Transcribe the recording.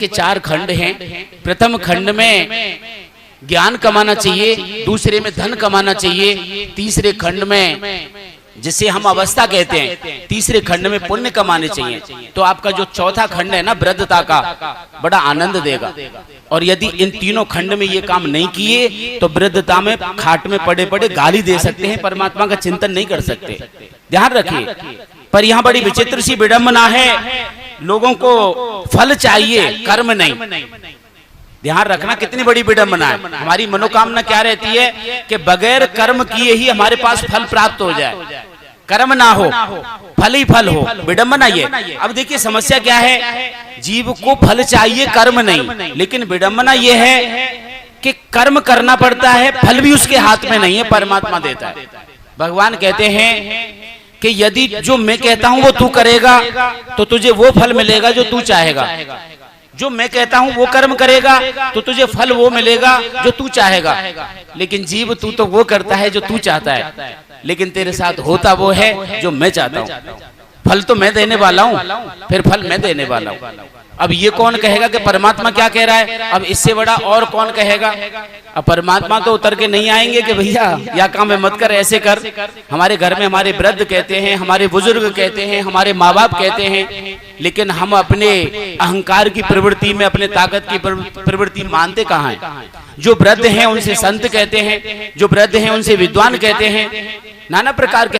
के 4 खंड हैं। प्रथम खंड में ज्ञान कमाना चाहिए, दूसरे में धन कमाना चाहिए, तीसरे खंड में जिसे हम अवस्था कहते हैं, तीसरे खंड में पुण्य कमाने चाहिए। तो आपका जो चौथा खंड है ना वृद्धता का, बड़ा आनंद देगा। और यदि इन तीनों खंड में ये काम नहीं किए तो वृद्धता में खाट में पड़े पड़े गाली दे सकते हैं, परमात्मा का चिंतन नहीं कर सकते। ध्यान रखिए। पर यहाँ बड़ी विचित्र सी विडंबना है, लोगों को फल चाहिए, कर्म नहीं। ध्यान रखना कितनी बड़ी विडंबना है। हमारी मनोकामना क्या रहती है कि बगैर कर्म किए ही हमारे पास फल प्राप्त हो जाए, कर्म ना हो फल ही फल हो, विडंबना ये। अब देखिए समस्या क्या है, जीव को फल चाहिए कर्म नहीं, लेकिन विडंबना ये है कि कर्म करना पड़ता है, फल भी उसके हाथ में नहीं है, परमात्मा देता है। भगवान कहते हैं कि यदि जो मैं कहता हूं वो तू करेगा तो तुझे वो फल मिलेगा जो तू चाहेगा, जो मैं कहता हूं वो कर्म करेगा तो तुझे फल वो मिलेगा जो तू चाहेगा। लेकिन जीव तू तो वो करता है जो तू चाहता है, लेकिन तेरे साथ होता वो है जो मैं चाहता हूं। फल तो मैं देने वाला हूं, फिर फल मैं देने वाला हूं। अब ये कौन कहेगा कि परमात्मा क्या कह रहा है, अब इससे बड़ा और कौन कहेगा। अब परमात्मा तो उतर के नहीं आएंगे कि भैया या काम है मत कर, ऐसे कर। हमारे घर में हमारे वृद्ध कहते हैं, हमारे बुजुर्ग कहते हैं, हमारे माँ बाप कहते हैं, लेकिन हम अपने अहंकार की प्रवृत्ति में, अपने ताकत की प्रवृत्ति मानते कहाँ हैं। जो वृद्ध हैं उनसे संत कहते हैं, जो वृद्ध हैं उनसे विद्वान कहते हैं, नाना प्रकार के